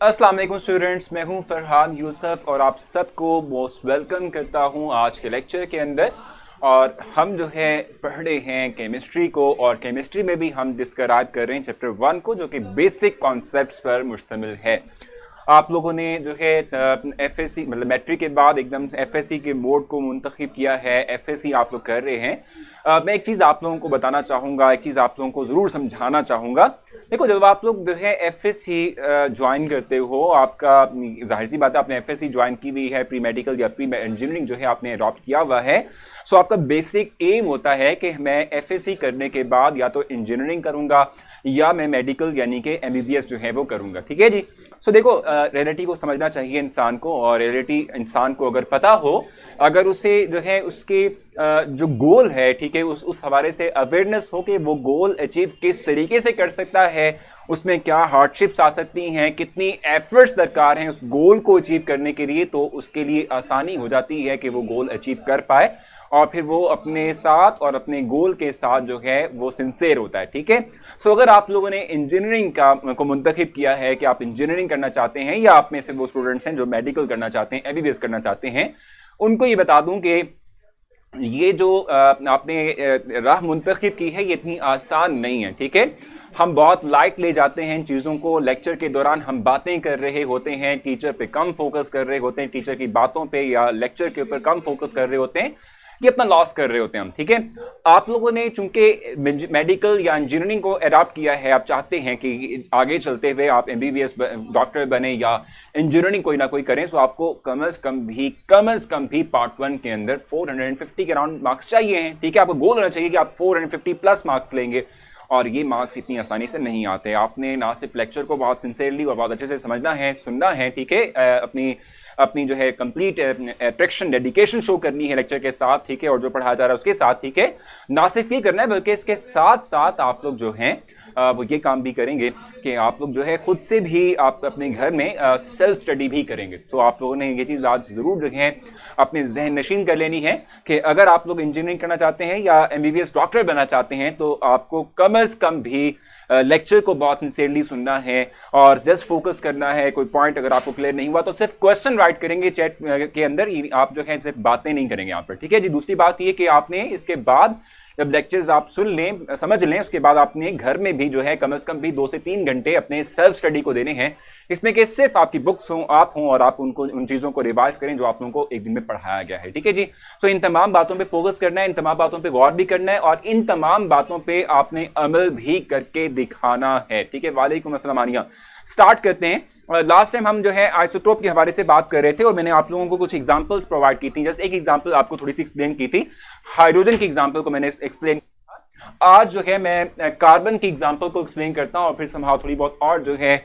अस्सलाम वालेकुम स्टूडेंट्स, मैं हूं फरहान यूसुफ और आप सबको मोस्ट वेलकम करता हूं आज के लेक्चर के अंदर। और हम जो है पढ़ रहे हैं केमिस्ट्री को, और केमिस्ट्री में भी हम डिस्क्राइब कर रहे हैं चैप्टर 1 को, जो कि बेसिक कॉन्सेप्ट्स पर मुश्तमिल है। आप लोगों ने जो है एफएससी मतलब मैट्रिक के बाद एकदम एफएससी के बोर्ड को मुंतखब किया है, एफएससी आप लोग कर रहे हैं। मैं एक चीज़ आप लोगों को बताना चाहूँगा, एक चीज़ आप लोगों को ज़रूर समझाना चाहूँगा। देखो, जब आप लोग जो है एफएससी ज्वाइन करते हो, आपका जाहिर सी बात है आपने एफएससी ज्वाइन की हुई है, प्री मेडिकल या प्री इंजीनियरिंग जो है आपने अडॉप्ट किया हुआ है। सो आपका बेसिक एम होता है कि मैं एफएससी करने के बाद या तो इंजीनियरिंग करूँगा या मैं मेडिकल यानी कि एमबीबीएस जो है वो करूँगा। ठीक है जी। सो देखो, रियलिटी को समझना चाहिए इंसान को, और रियलिटी इंसान को अगर पता हो, अगर उसे जो है उसके जो गोल है, ठीक है, उस हवाले से अवेयरनेस हो कि वो गोल अचीव किस तरीके से कर सकता है, उसमें क्या हार्डशिप्स आ सकती हैं, कितनी एफर्ट्स दरकार हैं उस गोल को अचीव करने के लिए, तो उसके लिए आसानी हो जाती है कि वो गोल अचीव कर पाए और फिर वो अपने साथ और अपने गोल के साथ जो है वो सिंसेयर होता है। ठीक है। सो अगर आप लोगों ने इंजीनियरिंग को मुंतखब किया है कि आप इंजीनियरिंग करना चाहते हैं, या आप में से वो स्टूडेंट्स हैं जो मेडिकल करना चाहते हैं, एमबीबीएस करना चाहते हैं, उनको ये बता दूं कि ये जो आपने राह मुंतखब की है ये इतनी आसान नहीं है। ठीक है। हम बहुत लाइट ले जाते हैं इन चीज़ों को। लेक्चर के दौरान हम बातें कर रहे होते हैं, टीचर पे कम फोकस कर रहे होते हैं, टीचर की बातों पे या लेक्चर के ऊपर कम फोकस कर रहे होते हैं, ये अपना लॉस कर रहे होते हैं हम। ठीक है। आप लोगों ने चूंकि मेडिकल या इंजीनियरिंग को अडॉप्ट किया है, आप चाहते हैं कि आगे चलते हुए आप एमबीबीएस डॉक्टर बने या इंजीनियरिंग कोई ना कोई करें, तो आपको कम अज कम भी पार्ट 1 के अंदर 450 के अराउंड मार्क्स चाहिए हैं। ठीक है। आपको गोल होना चाहिए कि आप 450 प्लस मार्क्स लेंगे, और ये मार्क्स इतनी आसानी से नहीं आते। आपने ना सिर्फ लेक्चर को बहुत सिंसियरली और बहुत अच्छे से समझना है, सुनना है। ठीक है। अपनी जो है कंप्लीट अट्रैक्शन, डेडिकेशन शो करनी है लेक्चर के साथ। ठीक है। और जो पढ़ाया जा रहा है उसके साथ। ठीक है। ना सिर्फ ये करना है, बल्कि इसके साथ साथ आप लोग जो हैं वो ये काम भी करेंगे कि आप लोग जो है खुद से भी आप अपने घर में सेल्फ स्टडी भी करेंगे। तो आप लोगों ने ये चीज़ आज ज़रूर जो है अपने जहन नशीन कर लेनी है कि अगर आप लोग इंजीनियरिंग करना चाहते हैं या एमबीबीएस डॉक्टर बनना चाहते हैं, तो आपको कम अज़ कम भी लेक्चर को बहुत सिंसियरली सुनना है और जस्ट फोकस करना है। कोई पॉइंट अगर आपको क्लियर नहीं हुआ तो सिर्फ क्वेश्चन राइट करेंगे चैट के अंदर, आप जो है सिर्फ बातें नहीं करेंगे यहाँ पर। ठीक है जी। दूसरी बात ये कि आपने इसके बाद जब लेक्चर्स आप सुन लें, समझ लें, उसके बाद आपने घर में भी जो है कम से कम भी 2 से 3 घंटे अपने सेल्फ स्टडी को देने हैं, इसमें कि सिर्फ आपकी बुक्स हों, आप हों, और आप उन चीज़ों को रिवाइज करें जो आप लोगों को एक दिन में पढ़ाया गया है। ठीक है जी। सो इन तमाम बातों पे फोकस करना है, इन तमाम बातों पे गौर भी करना है, और इन तमाम बातों पे आपने अमल भी करके दिखाना है। ठीक है। वालेकुम अस्सलाम आनिया। स्टार्ट करते हैं। लास्ट टाइम हम जो है आइसोटोप के हवाले से बात कर रहे थे, और मैंने आप लोगों को कुछ एग्जांपल्स प्रोवाइड की थी। जस्ट एक एग्जांपल आपको थोड़ी सी एक्सप्लेन की थी, हाइड्रोजन की एग्जांपल को मैंने एक्सप्लेन। आज जो है मैं कार्बन की एग्जांपल को एक्सप्लेन करता हूं, और फिर संभाव थोड़ी बहुत और जो है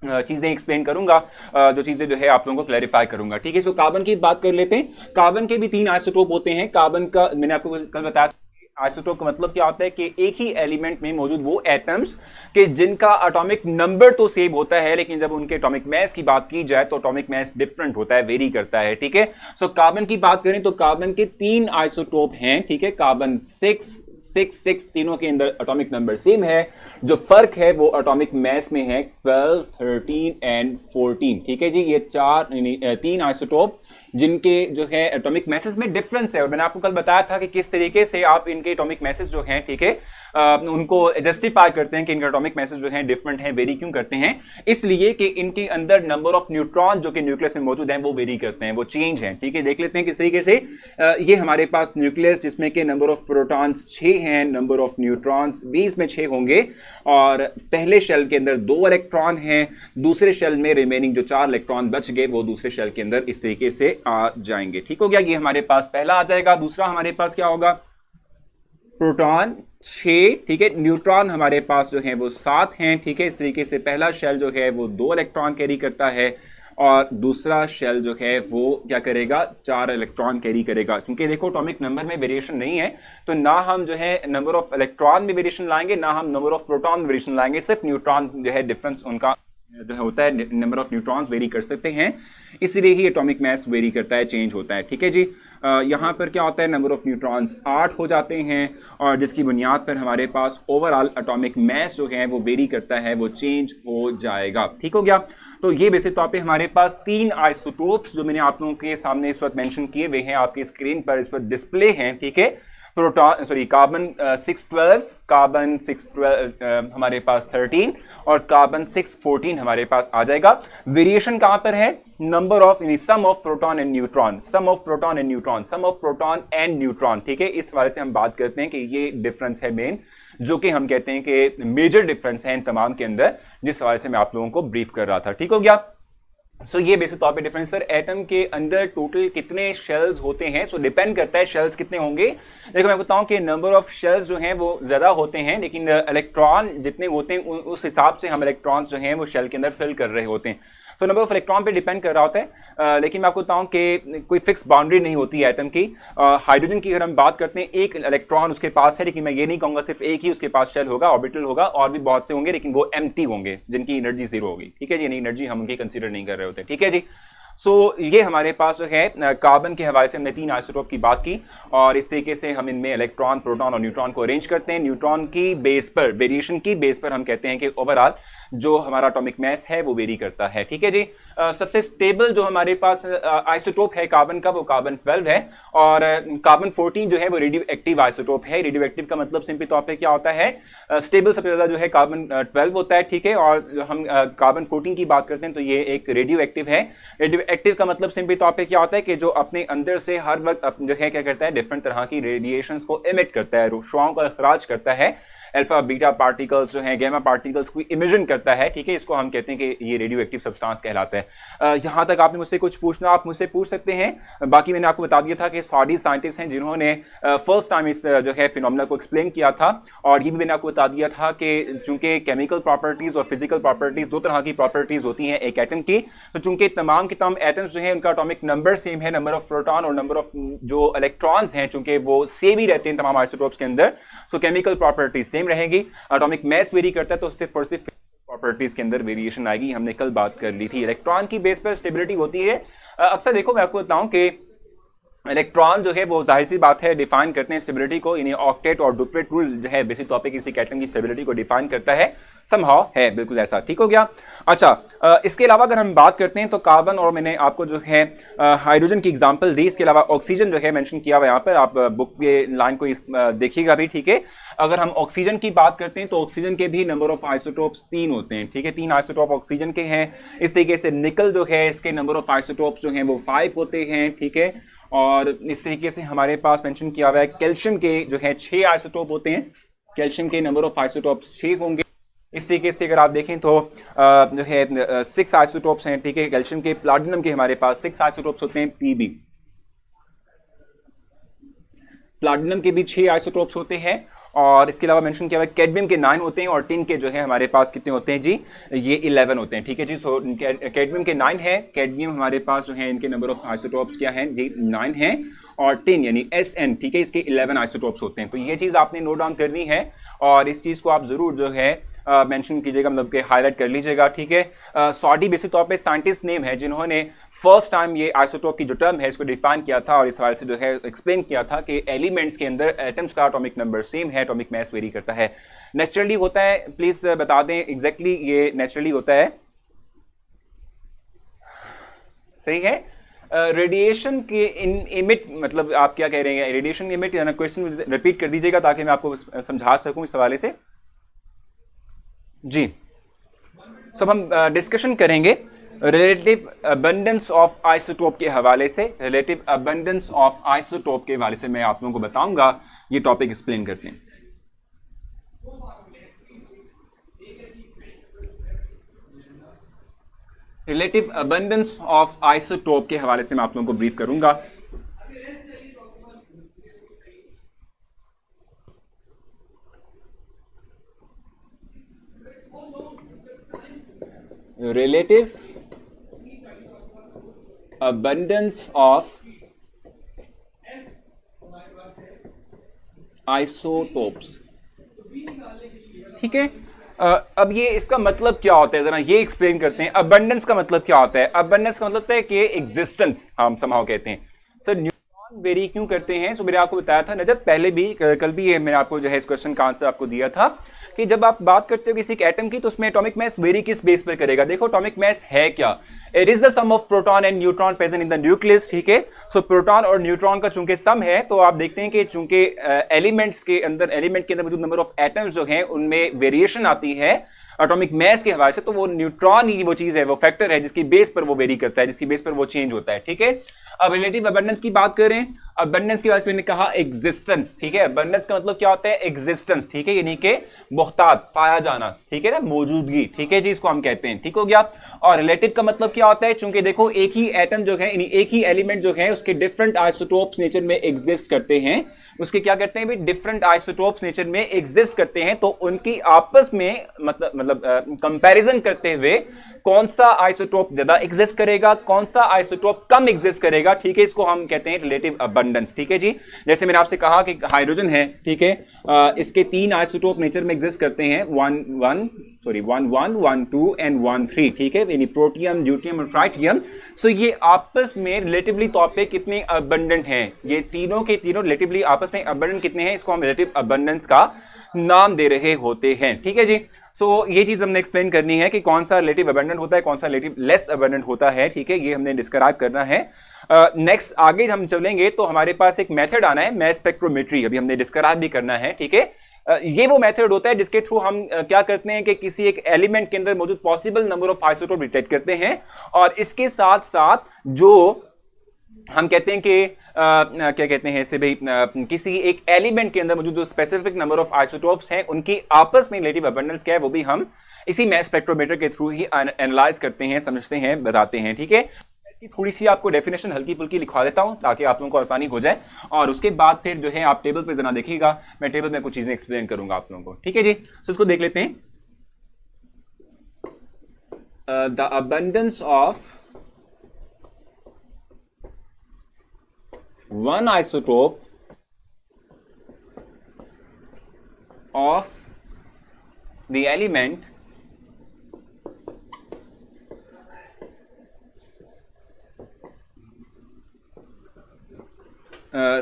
चीजें एक्सप्लेन करूंगा, जो चीजें जो है आप लोगों को क्लैरिफाई करूंगा। ठीक है। सो कार्बन की बात कर लेते हैं। कार्बन के भी 3 आइसोटोप होते हैं। कार्बन का मैंने आपको कल बताया, आइसोटोप का मतलब क्या होता है कि एक ही एलिमेंट में मौजूद वो एटम्स के जिनका एटॉमिक नंबर तो सेम होता है, लेकिन जब उनके एटॉमिक मास की बात की जाए तो एटॉमिक मास डिफरेंट होता है, वेरी करता है। ठीक है। सो कार्बन की बात करें तो कार्बन के 3 आइसोटोप हैं। ठीक है। कार्बन 6, 6, तीनों के अंदर एटॉमिक नंबर सेम है। जो फर्क है वो एटॉमिक मास में है, 12, 13 एंड 14। ठीक है जी। ये 3 आइसोटोप जिनके जो है एटॉमिक मैसेज में डिफरेंस है, और मैंने आपको कल बताया था कि किस तरीके से आप इनके एटॉमिक मैसेज जो हैं, ठीक है, उनको जस्टिफाई करते हैं कि इनका एटॉमिक मैसेज जो है डिफरेंट है, वेरी क्यों करते हैं। इसलिए कि इनके अंदर नंबर ऑफ न्यूट्रॉन जो कि न्यूक्लियस में मौजूद हैं वो वेरी करते हैं, वो चेंज हैं। ठीक है। देख लेते हैं किस तरीके से। ये हमारे पास न्यूक्लियस जिसमें के नंबर ऑफ प्रोटॉन्स 6 हैं, नंबर ऑफ न्यूट्रॉन्स भी इसमें 6 होंगे, और पहले शेल के अंदर 2 इलेक्ट्रॉन हैं, दूसरे शेल में रिमेनिंग जो 4 इलेक्ट्रॉन बच गए वो दूसरे शेल के अंदर इस तरीके से आ जाएंगे। ठीक हो गया। ये हमारे पास पहला आ जाएगा। दूसरा हमारे पास क्या होगा, प्रोटॉन 6। ठीक है। न्यूट्रॉन हमारे पास जो है वो 7 हैं। ठीक है। इस तरीके से पहला शेल जो है वो 2 इलेक्ट्रॉन कैरी करता है, और दूसरा शेल जो है वो क्या करेगा, 4 इलेक्ट्रॉन कैरी करेगा। क्योंकि देखो एटॉमिक नंबर में वेरिएशन नहीं है, तो ना हम जो है नंबर ऑफ इलेक्ट्रॉन में वेरिएशन लाएंगे, ना हम नंबर ऑफ प्रोटॉन में वेरिएशन लाएंगे। सिर्फ न्यूट्रॉन जो है डिफरेंस उनका जो होता है, नंबर ऑफ न्यूट्रॉन्स वेरी कर सकते हैं, इसलिए ही एटॉमिक मास वेरी करता है, चेंज होता है। ठीक है जी। यहाँ पर क्या होता है, नंबर ऑफ न्यूट्रॉन्स 8 हो जाते हैं और जिसकी बुनियाद पर हमारे पास ओवरऑल एटॉमिक मास जो है वो वेरी करता है, वो चेंज हो जाएगा। ठीक हो गया। तो ये बेसिक तौर पे हमारे पास 3 आइसोटोप्स जो मैंने आप लोगों के सामने इस वक्त मेंशन किए हुए हैं, आपकी स्क्रीन पर इस पर डिस्प्ले हैं। ठीक है, प्रोटॉन सॉरी कार्बन 612, कार्बन 612 हमारे पास 13 और कार्बन 614 हमारे पास आ जाएगा। वेरिएशन कहां पर है, number of sum of proton and neutron, sum of proton and neutron, sum of proton and neutron. ठीक है, इस हवाले से हम बात करते हैं कि ये डिफरेंस है मेन, जो कि हम कहते हैं कि मेजर डिफरेंस है इन तमाम के अंदर, जिस हवाले से मैं आप लोगों को ब्रीफ कर रहा था। ठीक हो गया। सो ये बेसिक तौर पे डिफरेंस। सर एटम के अंदर टोटल कितने शेल्स होते हैं, सो डिपेंड करता है शेल्स कितने होंगे। देखो मैं बताऊं कि नंबर ऑफ शेल्स जो हैं वो ज्यादा होते हैं, लेकिन इलेक्ट्रॉन जितने होते हैं उस हिसाब से हम इलेक्ट्रॉन्स जो हैं वो शेल के अंदर फिल कर रहे होते हैं। तो नंबर ऑफ इलेक्ट्रॉन पे डिपेंड कर रहा होता है, लेकिन मैं आपको बताऊं कि कोई फिक्स बाउंड्री नहीं होती है एटम की। हाइड्रोजन की अगर हम बात करते हैं, एक इलेक्ट्रॉन उसके पास है, लेकिन मैं ये नहीं कहूंगा सिर्फ एक ही उसके पास शेल होगा, ऑर्बिटल होगा, और भी बहुत से होंगे, लेकिन वो एम्प्टी होंगे जिनकी एनर्जी जीरो होगी। ठीक है जी, एनर्जी हम उनकी कंसीडर नहीं कर रहे होते। ठीक है जी। सो ये हमारे पास जो है कार्बन के हवाले से हमने 3 आइसोटोप की बात की, और इस तरीके से हम इनमें इलेक्ट्रॉन, प्रोटॉन और न्यूट्रॉन को अरेंज करते हैं। न्यूट्रॉन की बेस पर, वेरिएशन की बेस पर हम कहते हैं कि ओवरऑल जो हमारा एटॉमिक मास है वो वेरी करता है। ठीक है जी। सबसे स्टेबल जो हमारे पास आइसोटोप है कार्बन का, वो कार्बन 12 है, और कार्बन 14 जो है वो रेडियो एक्टिव आइसोटोप है। रेडियो एक्टिव का मतलब सिंपल तौर पे क्या होता है, स्टेबल सबसे ज्यादा जो है कार्बन 12 होता है। ठीक है, और हम कार्बन 14 की बात करते हैं तो ये एक रेडियो एक्टिव है। रेडियो एक्टिव का मतलब सिंपल तौर पे क्या होता है कि जो अपने अंदर से हर वक्त जो है क्या करता है, डिफरेंट तरह की रेडिएशंस को एमिट करता है, शुआओं का अखराज करता है, अल्फा बीटा पार्टिकल्स जो हैं, गैमा पार्टिकल्स को इमिशन करता है। ठीक है, इसको हम कहते हैं कि ये रेडियो एक्टिव सब्सटेंस कहलाता है। यहां तक आपने मुझसे कुछ पूछना, आप मुझसे पूछ सकते हैं। बाकी मैंने आपको बता दिया था कि सऊदी साइंटिस्ट हैं जिन्होंने फर्स्ट टाइम इस जो है फिनोमेना को एक्सप्लेन किया था, और ये भी मैंने आपको बता दिया था कि चूंकि केमिकल प्रॉपर्टीज और फिजिकल प्रॉपर्टीज दो तरह की प्रॉपर्टीज होती हैं एक एटम की, तो चूंकि तमाम के तमाम एटम्स जो है उनका एटॉमिक नंबर सेम है, नंबर ऑफ प्रोटॉन और नंबर ऑफ जो इलेक्ट्रॉन्स हैं चूंकि वो सेम ही रहते हैं तमाम आइसोटोप्स के अंदर, सो केमिकल प्रॉपर्टीज सेम रहेगी। एटॉमिक मास वेरी करता है तो सिर्फ और सिर्फ प्रॉपर्टीज के अंदर वेरिएशन आएगी। हमने कल बात कर ली थी। इलेक्ट्रॉन की बेस पर स्टेबिलिटी होती है। अक्सर देखो मैं आपको बताऊं कि इलेक्ट्रॉन जो है वो जाहिर सी बात है डिफाइन करते हैं स्टेबिलिटी को, यानी ऑक्टेट और डुप्लेट रूल जो है बेसिक टॉपिक किसी एटम की स्टेबिलिटी को डिफाइन करता है, समहाउ है बिल्कुल ऐसा। ठीक हो गया। अच्छा, इसके अलावा अगर हम बात करते हैं तो कार्बन, और मैंने आपको जो है हाइड्रोजन की एग्जांपल दी, इसके अलावा ऑक्सीजन जो है मेंशन किया हुआ यहाँ पर, आप बुक के लाइन को देखिएगा भी। ठीक है, अगर हम ऑक्सीजन की बात करते हैं तो ऑक्सीजन के भी नंबर ऑफ आइसोटोप्स 3 होते हैं। ठीक है, 3 आइसोटोप ऑक्सीजन के हैं। इस तरीके से निकल जो है इसके नंबर ऑफ आइसोटोप्स जो हैं वो 5 होते हैं। ठीक है, और इस तरीके से हमारे पास मेंशन किया हुआ है कैल्शियम के जो है 6 आइसोटोप होते हैं। कैल्शियम के नंबर ऑफ आइसोटोप्स 6 होंगे। इस तरीके से अगर आप देखें तो जो है 6 आइसोटोप्स हैं। ठीक है, कैल्शियम के, प्लैटिनम के हमारे पास 6 आइसोटोप्स होते हैं, पीबी। प्लैटिनम के भी 6 आइसोटोप्स होते हैं, और इसके अलावा मेंशन किया हुआ है कैडमियम के 9 होते हैं, और टिन के जो है हमारे पास कितने होते हैं जी, ये 11 होते हैं। ठीक है जी। सो कैडमियम के 9 है। कैडमियम हमारे पास जो है इनके नंबर ऑफ आइसोटोप्स क्या हैं जी, 9 हैं, और टिन यानी SN, ठीक है, इसके 11 आइसोटोप्स होते हैं। तो ये चीज आपने नोट डाउन करनी है, और इस चीज को आप जरूर जो है मेंशन कीजिएगा, मतलब कि हाईलाइट कर लीजिएगा। ठीक है, सऊदी बेसिक तौर पे साइंटिस्ट नेम है जिन्होंने फर्स्ट टाइम ये आइसोटोप की जो टर्म है इसको डिफाइन किया था, और इस हवाले से जो है एक्सप्लेन किया था कि एलिमेंट्स के अंदर एटम्स का एटॉमिक नंबर सेम है, एटॉमिक मास वेरी करता है। नेचुरली होता है, प्लीज बता दें एग्जैक्टली ये नेचुरली होता है, सही है। रेडिएशन के इमिट, मतलब आप क्या कह रहे हैं, रेडिएशन इमिट, क्वेश्चन रिपीट कर दीजिएगा ताकि मैं आपको समझा सकूं इस हवाले से जी। सब हम डिस्कशन करेंगे रिलेटिव अबंडेंस ऑफ आइसोटोप के हवाले से। रिलेटिव अबंडेंस ऑफ आइसोटोप के हवाले से मैं आप लोगों को बताऊंगा, ये टॉपिक एक्सप्लेन करते हैं। रिलेटिव अबंडेंस ऑफ आइसोटोप के हवाले से मैं आप लोगों को ब्रीफ करूंगा। Relative abundance of isotopes। ठीक है, अब ये इसका मतलब क्या होता है, जरा ये एक्सप्लेन करते हैं। अबंडेंस का मतलब क्या होता है? अबंडेंस का मतलब है कि एग्जिस्टेंस हम समहाउ कहते हैं। सर न्यूट्रॉन वेरी क्यों करते हैं? तो मैंने आपको बताया था नजर पहले भी, कल भी ये मैंने आपको जो है इस क्वेश्चन का आंसर आपको दिया था कि जब आप बात करते हो किसी एक एटम की तो उसमें एटॉमिक मास वेरी किस बेस पर करेगा? देखो एटॉमिक मास है क्या? It is the sum of proton and neutron present in the nucleus, ठीक है। सो प्रोटॉन और न्यूट्रॉन का चूंकि सम है तो आप देखते हैं कि चूंकि एलिमेंट के अंदर मौजूद नंबर ऑफ एटम्स जो हैं उनमें वेरिएशन आती है एटॉमिक मास के हवाले से, तो वो न्यूट्रॉन ही वो चीज है, वो फैक्टर है जिसकी बेस पर वो वेरी करता है, जिसकी बेस पर वो चेंज होता है, ठीक है। अब रिलेटिव अबंडेंस की बात करें, अबंडेंस की बात मैंने कहा एग्जिस्टेंस, ठीक है। अबंडेंस का मतलब क्या होता है? एग्जिस्टेंस, ठीक है, यानी कि मोहतात, पाया जाना, ठीक है ना, मौजूदगी, ठीक है जी, इसको हम कहते हैं, ठीक हो गया। और रिलेटिव का मतलब क्या होता है? चूंकि देखो एक ही एटम जो है, एक ही एलिमेंट जो है उसके डिफरेंट आइसोटोप्स नेचर में एग्जिस्ट करते हैं, उसके क्या करते हैं भी? डिफरेंट आइसोटोप्स नेचर में एग्जिस्ट करते हैं, तो उनकी आपस में मतलब कंपैरिजन करते हुए कौन सा आइसोटोप ज्यादा एग्जिस्ट करेगा, कौन सा आइसोटोप कम एग्जिस्ट करेगा, ठीक है, इसको हम कहते हैं रिलेटिव अबंडेंस, ठीक है जी। जैसे मैंने आपसे कहा कि हाइड्रोजन है, ठीक है, इसके 3 आइसोटोप नेचर में एग्जिस्ट करते हैं, 1 1 1 2 एंड 1 3, ठीक है, यानी प्रोटियम, ड्यूटियम और ट्राइटियम। सो ये आपस में रिलेटिवली तौर पे कितने अबंडेंट हैं? ये तीनों के तीनों रिलेटिवली आपस में अबंडेंट कितने हैं? इसको हम रिलेटिव अबंडेंस का नाम दे रहे होते हैं, ठीक है जी। सो ये चीज हमने एक्सप्लेन करनी है कि कौन सा रिलेटिव अबंडेंट होता है, कौन सा रिलेटिव लेस अबंडेंट होता है, ठीक है, ये हमने डिस्क्राइब करना है। नेक्स्ट आगे हम चलेंगे तो हमारे पास एक मेथड आना है, मास स्पेक्ट्रोमेट्री, अभी हमने डिस्क्राइब भी करना है, ठीक है। ये वो मेथड होता है जिसके थ्रू हम क्या करते हैं कि किसी एक एलिमेंट के अंदर मौजूद possible number of isotope detect करते हैं, और इसके साथ साथ जो हम कहते हैं कि क्या कहते हैं इसे भाई, किसी एक एलिमेंट के अंदर मौजूद जो स्पेसिफिक नंबर ऑफ आइसोटोप्स हैं उनकी आपस में रिलेटिव अबंडेंस क्या है, वो भी हम इसी मास स्पेक्ट्रोमीटर के थ्रू ही एनालाइज करते हैं, समझते हैं, बताते हैं, ठीक है। इसकी थोड़ी सी आपको डेफिनेशन हल्की फुल्की लिखवा देता हूं ताकि आप लोगों को आसानी हो जाए, और उसके बाद फिर जो है आप टेबल पे जरा देखिएगा, मैं टेबल में कुछ चीजें एक्सप्लेन करूंगा आप लोगों को, ठीक है जी। तो इसको देख लेते हैं। The abundance of one isotope of the element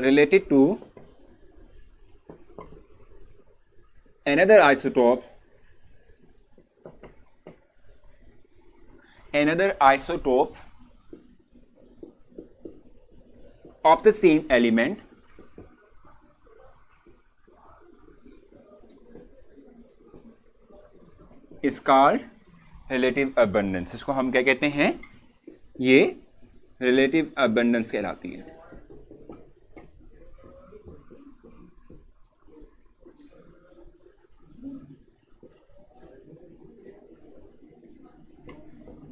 related to another isotope of the same element is called relative abundance। इसको हम क्या कहते हैं? ये relative abundance कहलाती है।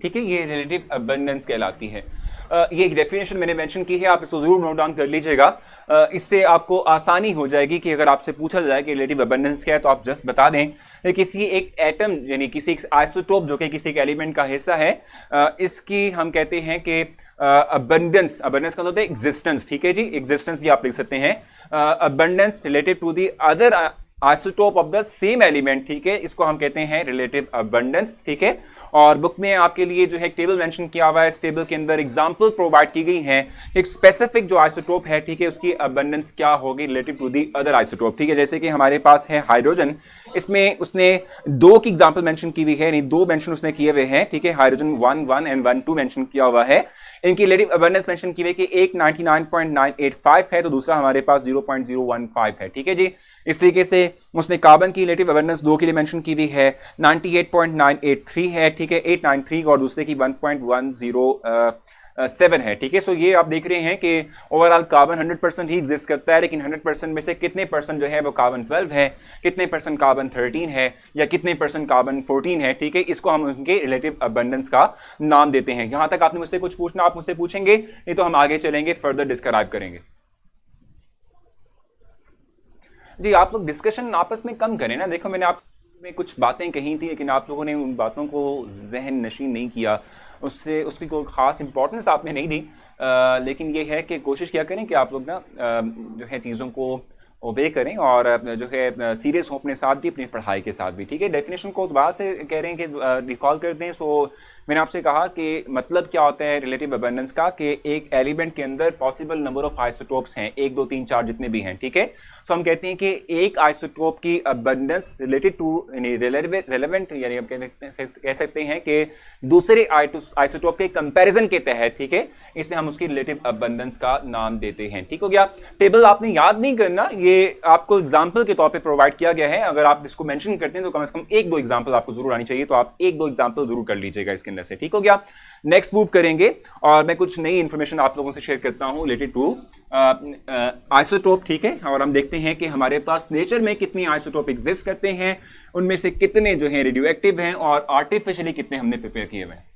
ठीक है, ये रिलेटिव अबंडेंस कहलाती है। ये एक डेफिनेशन मैंने मेंशन की है, आप इसको जरूर नोट डाउन कर लीजिएगा, इससे आपको आसानी हो जाएगी कि अगर आपसे पूछा जाए कि रिलेटिव अबंडेंस क्या है तो आप जस्ट बता दें किसी एक एटम यानी किसी एक आइसोटोप जो कि किसी एक एलिमेंट का हिस्सा है, इसकी हम कहते हैं कि अबंडेंस का मतलब है एग्जिस्टेंस, ठीक है जी, एग्जिस्टेंस भी आप लिख सकते हैं, abundance relative to the other isotope of the same element, ठीक है, इसको हम कहते हैं रिलेटिव अबंडेंस, ठीक है। और बुक में आपके लिए जो है टेबल मेंशन किया हुआ है, इस टेबल के अंदर एग्जांपल प्रोवाइड की गई है, एक स्पेसिफिक जो आइसोटोप है, ठीक है, उसकी अबंडेंस क्या होगी relative to the other isotope, ठीक है। जैसे कि हमारे पास है हाइड्रोजन, इसमें उसने 2 की एग्जांपल मेंशन की हुई है, नहीं 2 मेंशन उसने किए हुए हैं, ठीक है, हाइड्रोजन 1 एंड 1 मेंशन किया हुआ है। इनकी रिलेटिव अबंडेंस मेंशन की हुई है कि एक 99.985 है तो दूसरा हमारे पास 0.015 है, ठीक है जी। इस तरीके से उसने कार्बन की रिलेटिव अबंडेंस 2 के लिए मेंशन की हुई है, 98.983 है, ठीक है, 893 और दूसरे की 1.107 है, ठीक है। सो ये आप देख रहे हैं कि ओवरऑल कार्बन 100% ही एग्जिस्ट करता है, लेकिन 100% में से कितने परसेंट जो है वो कार्बन 12 है, कितने परसेंट कार्बन 13 है, या कितने परसेंट कार्बन 14 है, ठीक है, इसको हम उनके रिलेटिव अबंडेंस का नाम देते हैं। यहां तक आपने मुझसे कुछ पूछना आप मुझसे पूछेंगे, नहीं तो हम आगे चलेंगे, फर्दर डिस्क्राइब करेंगे। जी आप लोग डिस्कशन आपस में कम करें ना, देखो मैंने आप में कुछ बातें कही थी लेकिन आप लोगों ने उन बातों को जहन नशीन नहीं किया, उससे उसकी कोई ख़ास इंपॉर्टेंस आपने नहीं दी, लेकिन ये है कि कोशिश किया करें कि आप लोग ना जो है चीज़ों को ओबे करें और जो है सीरियस हो अपने साथ भी, अपनी पढ़ाई के साथ भी। ठीक है, डेफिनेशन को दोबारा से कह रहे हैं कि रिकॉल कर दें। सो मैंने आपसे कहा कि मतलब क्या होता है रिलेटिव अबंडेंस का, कि एक एलिमेंट के अंदर पॉसिबल नंबर ऑफ आइसोटोप्स हैं, 1 2 3 4 जितने भी हैं। ठीक है, सो हम कहते हैं कि एक आइसोटोप की अबंडेंस रिलेटेड टू रेलेवेंट, यानी हम कह सकते हैं कि दूसरे आइसोटोप के कंपैरिजन के तहत, ठीक है, इसे हम उसकी रिलेटिव अबंडेंस का नाम देते हैं। ठीक हो गया। टेबल आपने याद नहीं करना, ये आपको एग्जांपल के तौर पे प्रोवाइड किया गया है। अगर आप इसको मेंशन करते हैं तो कम से कम 1 2 एग्जांपल आपको जरूर आनी चाहिए, तो आप 1 2 एग्जांपल जरूर कर लीजिएगा इसके अंदर से। ठीक हो गया। नेक्स्ट मूव करेंगे और मैं कुछ नई इंफॉर्मेशन आप लोगों से शेयर करता हूं रिलेटेड टू आइसोटोप। ठीक है, और हम देखते हैं कि हमारे पास नेचर में कितने आइसोटोप एग्जिस्ट करते हैं, उनमें से कितने जो है रेडियो एक्टिव हैं और आर्टिफिशियली कितने हमने प्रिपेयर किए हुए हैं।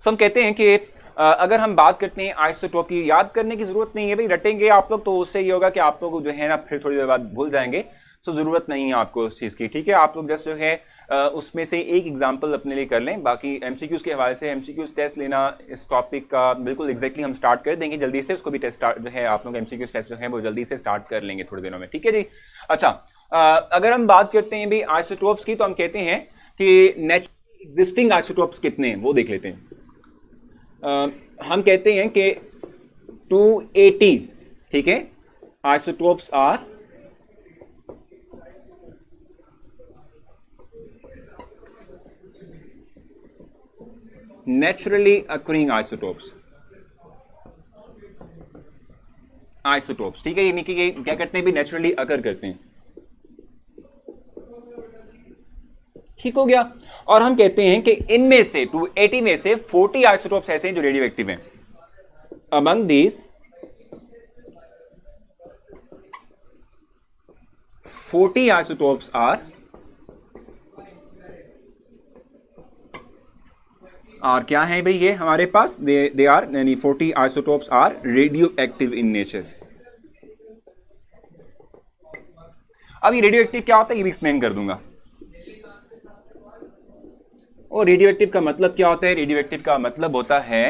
हम कहते हैं कि अगर हम बात करते हैं आइसोटोप की, याद करने की जरूरत नहीं है भाई, रटेंगे आप लोग तो उससे ये होगा कि आप लोग जो है ना फिर थोड़ी देर बाद भूल जाएंगे। सो जरूरत नहीं है आपको उस चीज की। ठीक है, आप लोग जस्ट जो है उसमें से एक एग्जांपल अपने लिए कर लें। बाकी एमसीक्यूज के हवाले से एमसीक्यूज टेस्ट लेना इस टॉपिक का बिल्कुल एग्जैक्टली हम स्टार्ट कर देंगे जल्दी से। उसको भी टेस्ट जो है आप लोग एमसीक्यूज टेस्ट जो है वो जल्दी से स्टार्ट कर लेंगे थोड़े दिनों में। ठीक है जी। अच्छा, अगर हम बात करते हैं भी आइसोटोप्स की, तो हम कहते हैं कि नेचुरली एग्जिस्टिंग आइसोटोप्स कितने हैं वो देख लेते हैं। हम कहते हैं कि 280, ठीक है, isotopes are naturally occurring isotopes. ठीक है, यानी कि ये क्या करते हैं भी नेचुरली अकर करते हैं। ठीक हो गया। और हम कहते हैं कि इनमें से 280 में से 40 आइसोटोप्स ऐसे हैं जो रेडियो एक्टिव हैं। अमंग दीज 40 आइसोटोप्स आर क्या है भाई, ये हमारे पास दे आर, यानी 40 isotopes are radioactive in nature. अब ये रेडियो एक्टिव क्या होता है ये भी एक्सप्लेन कर दूंगा। और रेडियो एक्टिव का मतलब क्या होता है? रेडियो एक्टिव का मतलब होता है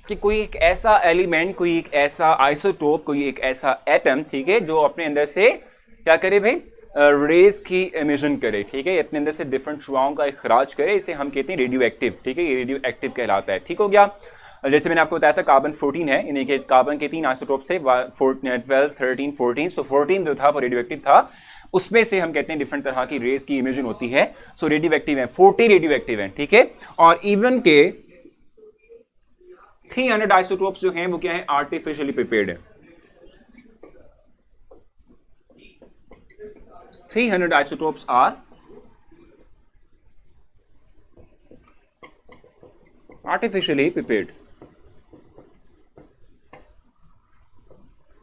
कि कोई एक ऐसा एलिमेंट, कोई एक ऐसा आइसोटोप, कोई एक ऐसा एटम, ठीक है, जो अपने अंदर से क्या करे भाई, रेज की एमिशन करे। ठीक है, अपने अंदर से डिफरेंट शुआओं का इखराज करे, इसे हम कहते हैं रेडियो एक्टिव। ठीक है, ये रेडियो एक्टिव कहलाता है। ठीक हो गया। जैसे मैंने आपको बताया था कार्बन 14 है, यानी कि कार्बन के 3 आइसोटोप्स थे, 12 13 14। सो 14 जो था वो रेडियो एक्टिव था, उसमें से हम कहते हैं डिफरेंट तरह की रेज की इमिशन होती है। सो रेडियो एक्टिव है, 40 रेडियो एक्टिव है। ठीक है, और इवन के 300 आइसोटोप्स जो हैं वो क्या है, आर्टिफिशियली प्रिपेयर्ड है। 300 आइसोटोप्स आर आर्टिफिशियली प्रिपेयर्ड।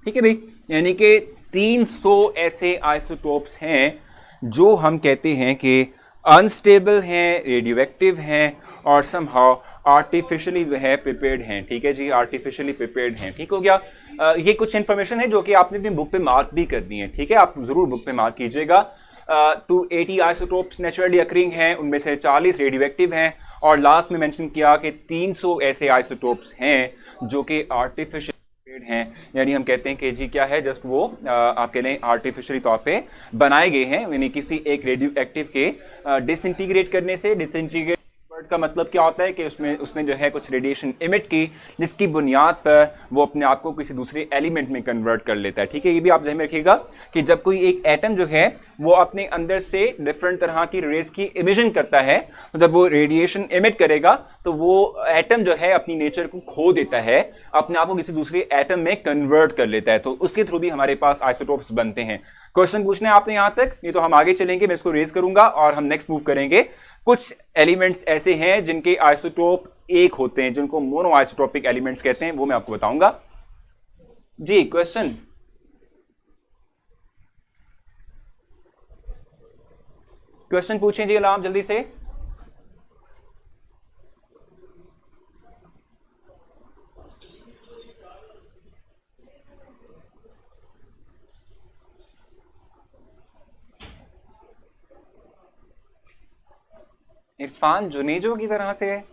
ठीक है भाई, यानी कि 300 ऐसे आइसोटोप्स हैं जो हम कहते हैं कि अनस्टेबल हैं, रेडियो एक्टिव हैं और समहाउ आर्टिफिशियली है प्रिपेयर्ड हैं। ठीक है जी, आर्टिफिशियली प्रिपेयर्ड हैं। ठीक हो गया। ये कुछ इंफॉर्मेशन है जो कि आपने अपनी बुक पे मार्क भी करनी है। ठीक है, आप जरूर बुक पे मार्क कीजिएगा। 280 आइसोटोप्स नेचुरली अकरिंग हैं, उनमें से 40 रेडियो एक्टिव हैं, और लास्ट में मेंशन किया कि 300 ऐसे आइसोटोप्स हैं जो कि आर्टिफिशियल हैं, यानी हम कहते हैं कि जी क्या है, जस्ट वो आपके लिए आर्टिफिशियली तौर पे बनाए गए हैं, यानी किसी एक रेडियो एक्टिव के डिसइंटीग्रेट करने से। डिसइंटीग्रेट वर्ड का मतलब क्या होता है कि उसने जो है कुछ रेडिएशन इमिट की, जिसकी बुनियाद पर वो अपने आप को किसी दूसरे एलिमेंट में कन्वर्ट कर लेता है। ठीक है, ये भी आप ध्यान में रखिएगा कि जब कोई एक एटम जो है वो अपने अंदर से डिफरेंट तरह की रेज की इमिशन करता है, तो जब वो रेडिएशन इमिट करेगा तो वो एटम जो है अपनी नेचर को खो देता है, अपने आप को किसी दूसरे एटम में कन्वर्ट कर लेता है। तो उसके थ्रू भी हमारे पास आइसोटोप्स बनते हैं। क्वेश्चन पूछने आपने यहां तक, नहीं तो हम आगे चलेंगे, मैं इसको रेज करूंगा और हम नेक्स्ट मूव करेंगे। कुछ एलिमेंट्स ऐसे हैं जिनके आइसोटोप एक होते हैं, जिनको मोनो आइसोटोपिक एलिमेंट्स कहते हैं, वो मैं आपको बताऊंगा। जी क्वेश्चन, क्वेश्चन पूछें जी आप जल्दी से। इरफान जुनेजो की तरह से है,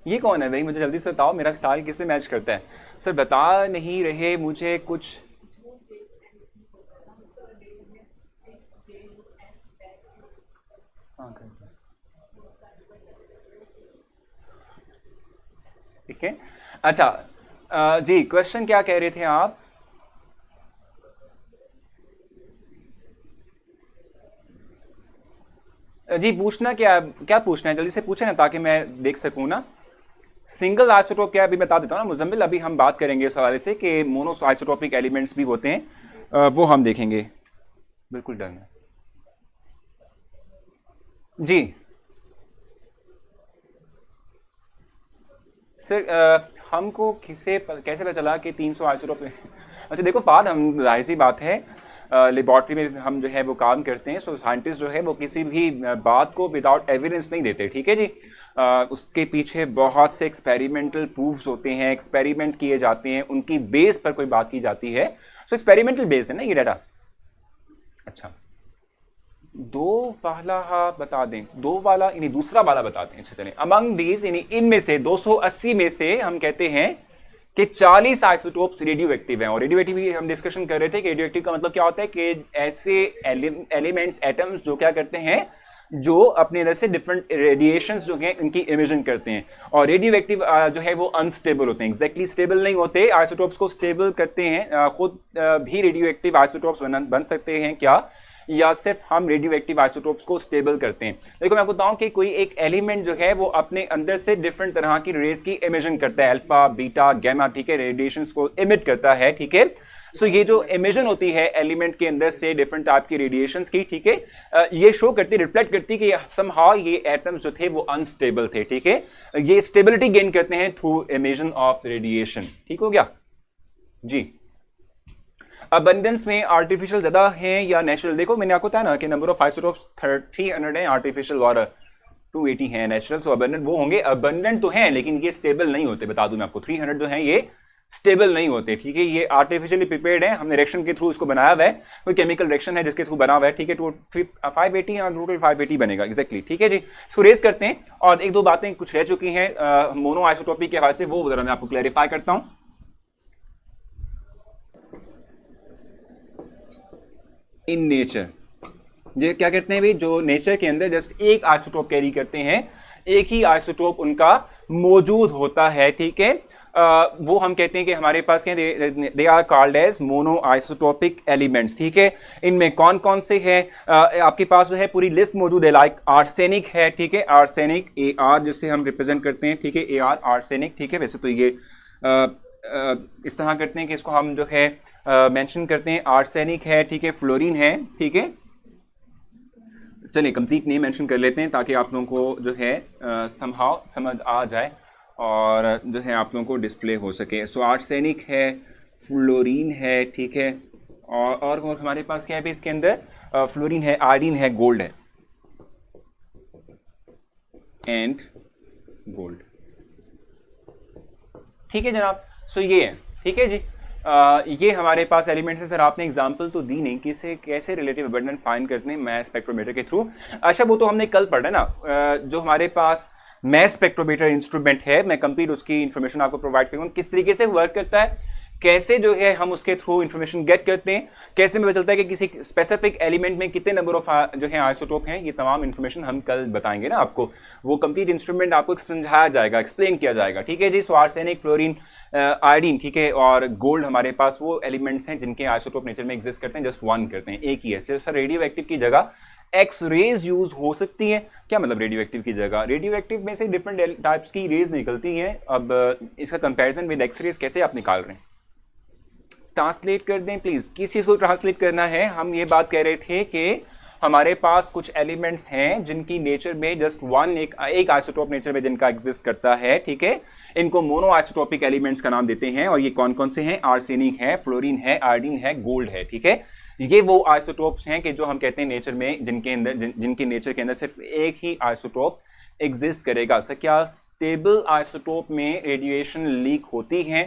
ये कौन है भाई, मुझे जल्दी से बताओ, मेरा स्टाइल किससे मैच करता है? सर बता नहीं रहे मुझे कुछ। ठीक है। अच्छा, जी क्वेश्चन क्या कह रहे थे आप? जी पूछना क्या, क्या पूछना है, जल्दी से पूछे ना ताकि मैं देख सकूं ना। सिंगल आइसोटोप क्या है अभी बता देता हूँ ना मुजम्मिल, अभी हम बात करेंगे इस हवाले से कि मोनो आइसोटोपिक एलिमेंट्स भी होते हैं, वो हम देखेंगे। बिल्कुल डन है जी सर। हमको कैसे पता चला कि 300 आइसोटोप अच्छा देखो फाद, हम जाहिर सी बात है लेबॉर्ट्री में हम जो है वो काम करते हैं, सो साइंटिस्ट जो है वो किसी भी बात को विदाउट एविडेंस नहीं देते, ठीक है जी। उसके पीछे बहुत से एक्सपेरिमेंटल प्रूफ्स होते हैं, एक्सपेरिमेंट किए जाते हैं, उनकी बेस पर कोई बात की जाती है, सो एक्सपेरिमेंटल बेस्ड है ना ये डाटा। अच्छा, दो वाला हाँ बता दें, दो वाला यानी दूसरा वाला बता दें। अच्छा चलें, अमंग दीज यानी इनमें से 280 में से हम कहते हैं कि 40 आइसोटोप्स रेडियो एक्टिव हैं। और रेडियो एक्टिव हम डिस्कशन कर रहे थे कि रेडियो एक्टिव का मतलब क्या होता है कि ऐसे एलिमेंट्स एटम्स जो क्या करते हैं, जो अपने अंदर से डिफरेंट रेडिएशंस जो हैं उनकी इमिशन करते हैं। और रेडियो एक्टिव जो है वो अनस्टेबल होते हैं, एग्जैक्टली स्टेबल नहीं होते, आइसोटोप्स को स्टेबल करते हैं खुद भी रेडियो एक्टिव आइसोटोप्स बन सकते हैं क्या, या सिर्फ हम रेडियो एक्टिव आइसोटोप्स को स्टेबल करते हैं। देखो मैं बताऊं कि कोई एक एलिमेंट जो है वो अपने अंदर से डिफरेंट तरह की रेस की इमिशन करता है, अल्फा बीटा गैमा, ठीक है, रेडिएशंस को इमिट करता है, ठीक है। सो ये जो इमिशन होती है एलिमेंट के अंदर से डिफरेंट टाइप की रेडिएशंस की, ठीक है, ये शो करती, रिफ्लेक्ट करती कि समहाउ ये एटम्स जो थे वो अनस्टेबल थे, ठीक है। ये स्टेबिलिटी गेन करते हैं थ्रू इमिशन ऑफ रेडिएशन, ठीक हो गया जी। अबंडेंस में आर्टिफिशियल ज्यादा है या नेचुरल? देखो मैंने आपको बताया ना कि नंबर ऑफ आइसोटोप्स 300 है आर्टिफिशियल और 280 है नेचुरल, सो अबंडेंट वो होंगे। अबंडेंट तो है लेकिन ये स्टेबल नहीं होते, बता दूं मैं आपको, 300 जो है ये स्टेबल नहीं होते, ठीक है। ये आर्टिफिशियली प्रिपेयर्ड है, हमने रिएक्शन के थ्रू इसको बनाया हुआ है, कोई केमिकल रिएक्शन है जिसके थ्रू बना हुआ है, ठीक है। 580 और टोटल 580 बनेगा एग्जैक्टली, ठीक है जी। इसको रेज करते हैं और एक दो बातें कुछ रह चुकी हैं मोनो आइसोटोपी के हवाले से, वो जरा मैं आपको क्लैरिफाई करता हूं। इन नेचर ये क्या कहते हैं भाई, जो नेचर के अंदर जस्ट एक आइसोटोप कैरी करते हैं, एक ही आइसोटोप उनका मौजूद होता है, ठीक है। वो हम कहते हैं कि हमारे पास क्या, they are called as monoisotopic elements, ठीक है। इनमें कौन कौन से हैं आपके पास जो है पूरी लिस्ट मौजूद है। लाइक आर्सेनिक है, ठीक है, आर्सेनिक AR जिससे हम रिप्रेजेंट करते हैं, ठीक है, AR आर्सेनिक, ठीक है। वैसे तो ये इस तरह करते हैं कि इसको हम जो है मेंशन करते हैं, आर्सेनिक है, ठीक है, फ्लोरीन है, ठीक है। चलिए कंप्लीट नेम मेंशन कर लेते हैं ताकि आप लोगों को जो है समहाउ समझ आ जाए और जो है आप लोगों को डिस्प्ले हो सके। सो आर्सेनिक है, फ्लोरीन है, ठीक है, और हमारे पास क्या है भी इसके अंदर, फ्लोरीन है, आयोडीन है, गोल्ड है, एंड गोल्ड, ठीक है जनाब। सो ये है, ठीक है जी। ये हमारे पास एलिमेंट्स है। सर आपने एग्जांपल तो दी नहीं कि इसे कैसे रिलेटिव अबंडेंट फाइंड करते हैं मैस स्पेक्ट्रोमीटर के थ्रू। अच्छा वो तो हमने कल पढ़ा ना, जो हमारे पास मैस स्पेक्ट्रोमीटर इंस्ट्रूमेंट है, मैं कंप्लीट उसकी इंफॉर्मेशन आपको प्रोवाइड करूंगा, किस तरीके से वर्क करता है, कैसे जो है हम उसके थ्रू इंफॉर्मेशन गेट करते हैं, कैसे पता चलता है कि किसी स्पेसिफिक एलिमेंट में कितने नंबर ऑफ जो है आइसोटोप हैं, ये तमाम इंफॉर्मेशन हम कल बताएंगे ना आपको। वो कंप्लीट इंस्ट्रूमेंट आपको समझाया जाएगा, एक्सप्लेन किया जाएगा, ठीक है जी। सो आर्सेनिक, फ्लोरीन, आयोडीन, ठीक है, और गोल्ड हमारे पास वो एलिमेंट्स हैं जिनके आइसोटोप नेचर में एग्जिस्ट करते हैं, जस्ट वन करते हैं, एक ही है। सिर्फ सर रेडियो एक्टिव की जगह एक्स रेज यूज हो सकती है, क्या मतलब रेडियो एक्टिव की जगह? रेडियो एक्टिव में से डिफरेंट टाइप्स की रेज निकलती हैं। अब इसका कंपैरिजन विद एक्स रेज कैसे आप निकाल रहे हैं? ट्रांसलेट कर दें प्लीज, किस चीज को ट्रांसलेट करना है? हम ये बात कह रहे थे कि हमारे पास कुछ एलिमेंट्स हैं जिनकी नेचर में जस्ट वन एक आइसोटोप नेचर में जिनका एग्जिस्ट करता है, ठीक है। इनको मोनो आइसोटोपिक एलिमेंट्स का नाम देते हैं। और ये कौन कौन से हैं? आर्सेनिक है, फ्लोरीन है, आयोडीन है, गोल्ड है, ठीक है। ये वो आइसोटोप्स हैं कि जो हम कहते हैं नेचर में जिनके नेचर के अंदर सिर्फ एक ही आइसोटोप एग्जिस्ट करेगा। सर क्या स्टेबल आइसोटोप में रेडिएशन लीक होती है?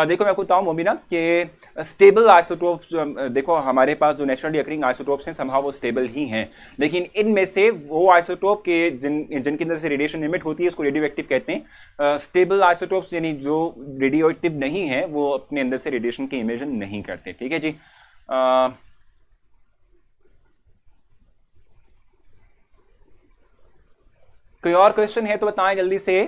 देखो मैं आपको बताऊं मोमिना कि स्टेबल आइसोटोप्स, देखो हमारे पास जो नेचुरली अकरिंग आइसोटोप्स हैं समहाउ वो स्टेबल ही हैं, लेकिन इनमें से वो आइसोटोप के जिनके अंदर से रेडिएशन इमिट होती है उसको रेडियो एक्टिव कहते हैं। स्टेबल आइसोटोप्स यानी जो रेडियो एक्टिव नहीं है वो अपने अंदर से रेडिएशन की इमिशन नहीं करते, ठीक है जी। कोई और क्वेश्चन है तो बताएं जल्दी से।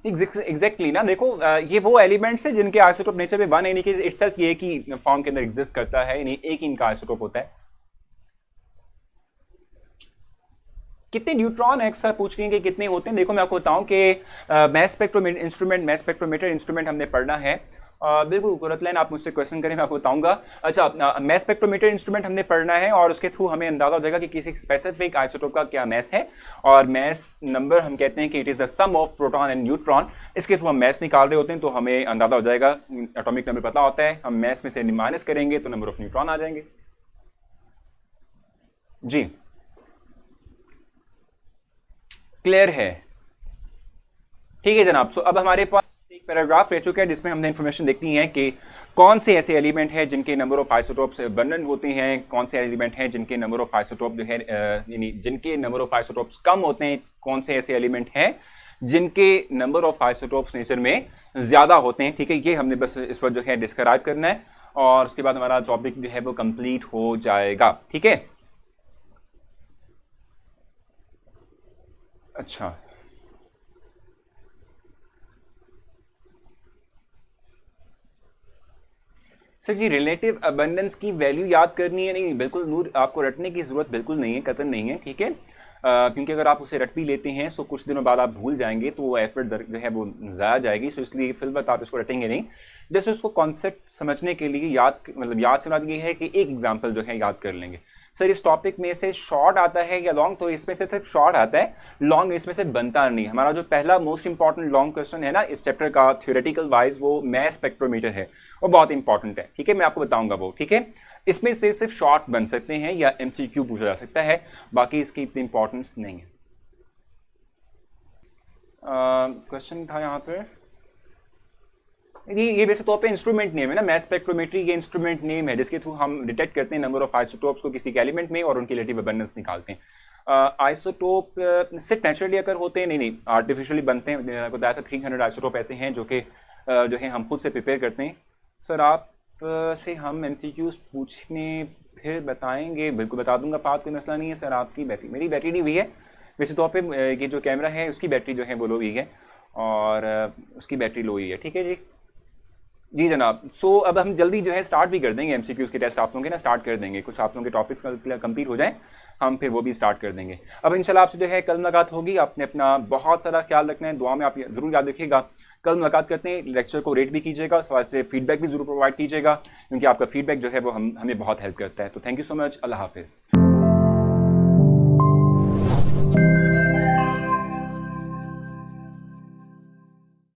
एग्जैक्टली ना, देखो ये वो एलिमेंट्स है जिनके आइसोटोप नेचर में वन, यानी कि इटसेल्फ ये एक ही फॉर्म के अंदर एग्जिस्ट करता है, यानी एक ही इनका आइसोटोप होता है। कितने न्यूट्रॉन है अक्सर पूछ रही हैं कि कितने होते हैं। देखो मैं आपको बताऊं कि मैस स्पेक्ट्रोमीटर इंस्ट्रूमेंट हमने पढ़ना है। बिल्कुल गुरतलैन, आप मुझसे क्वेश्चन करें मैं आपको बताऊंगा। अच्छा, मैस स्पेक्ट्रोमीटर इंस्ट्रूमेंट हमने पढ़ना है और उसके थ्रू हमें अंदाजा हो जाएगा कि किसी स्पेसिफिक आइसोटोप का क्या मैस है, और मैस नंबर हम कहते हैं कि it is the sum of proton and neutron. इसके थ्रू हम मैस निकाल रहे होते हैं तो हमें अंदाजा हो जाएगा, एटॉमिक नंबर पता होता है, हम मैस में से माइनस करेंगे तो नंबर ऑफ न्यूट्रॉन आ जाएंगे। जी क्लियर है, ठीक है जनाब। सो अब हमारे पास एक पैराग्राफ रह चुका है जिसमें हमने इंफॉर्मेशन देखनी है कि कौन से ऐसे एलिमेंट हैं जिनके नंबर ऑफ आइसोटोप्स अबंडेंट होते हैं, कौन से एलिमेंट हैं जिनके नंबर ऑफ आइसोटोप जो है यानी जिनके नंबर ऑफ आइसोटोप्स कम होते हैं, कौन से ऐसे एलिमेंट हैं जिनके नंबर ऑफ आइसोटोप्स नेचर में ज्यादा होते हैं। ठीक है, ये हमने बस इस पर जो है डिस्क्राइब करना है और उसके बाद हमारा टॉपिक जो है वो कंप्लीट हो जाएगा। ठीक है, अच्छा सर जी, रिलेटिव अबंडेंस की वैल्यू याद करनी है? नहीं बिल्कुल नूर, आपको रटने की जरूरत बिल्कुल नहीं है, कतई नहीं है। ठीक है, क्योंकि अगर आप उसे रट भी लेते हैं तो कुछ दिनों बाद आप भूल जाएंगे तो वो एफर्ट जो है वो ज़ाया जाएगी। सो इसलिए फिलहाल आप इसको रटेंगे नहीं, जैसे उसको कॉन्सेप्ट समझने के लिए याद से बात ये है कि एक एग्जाम्पल जो है याद कर लेंगे। सर इस टॉपिक में से शॉर्ट आता है या लॉन्ग? तो इसमें से सिर्फ शॉर्ट आता है, लॉन्ग इसमें से बनता नहीं। हमारा जो पहला मोस्ट इंपॉर्टेंट लॉन्ग क्वेश्चन है ना इस चैप्टर का थ्योरेटिकल वाइज, वो मैस स्पेक्ट्रोमीटर है, वो बहुत इंपॉर्टेंट है। ठीक है, मैं आपको बताऊंगा वो। ठीक है, इसमें से सिर्फ शॉर्ट बन सकते हैं या एमसीक्यू पूछा जा सकता है, बाकी इसकी इतनी इंपॉर्टेंस नहीं है। क्वेश्चन था यहाँ पे, ये वैसे तौर पे इंस्ट्रूमेंट नेम है ना, मैस स्पेक्ट्रोमेट्री, ये इंस्ट्रूमेंट नेम है जिसके थ्रू हम डिटेक्ट करते हैं नंबर ऑफ आइसोटोप्स को किसी के एलिमेंट में और उनकी रिलेटिव अबंडेंस निकालते हैं। आइसोटोप सिर्फ नेचुरली अगर होते हैं, नहीं आर्टिफिशियली बनते हैं। बताया था 300 आइसोटोप ऐसे हैं जो है हम खुद से प्रिपेयर करते हैं। सर आप से हम एमसीक्यूज पूछने फिर बताएंगे, बिल्कुल बता दूंगा, फात कोई मसला नहीं है। सर आपकी बैटरी, मेरी बैटरी नहीं हुई है वैसे तौर पे, ये जो कैमरा है उसकी बैटरी जो है वो लो हुई है और उसकी बैटरी लो हुई है। ठीक है जी, जी जनाब। सो अब हम जल्दी जो है स्टार्ट भी कर देंगे एमसीक्यूज के टेस्ट, आप लोगों के ना स्टार्ट कर देंगे, कुछ आप लोगों के टॉपिक्स कंप्लीट हो जाए हम फिर वो भी स्टार्ट कर देंगे। अब इंशाल्लाह आपसे जो है कल मुलाकात होगी। आपने अपना बहुत सारा ख्याल रखना है, दुआ में आप जरूर याद रखिएगा। कल मुलाकात करते हैं, लेक्चर को रेट भी कीजिएगा, उस वजह से फीडबैक भी जरूर प्रोवाइड कीजिएगा, क्योंकि आपका फीडबैक जो है वो हमें बहुत हेल्प करता है। तो थैंक यू सो मच, अल्लाह हाफिज़।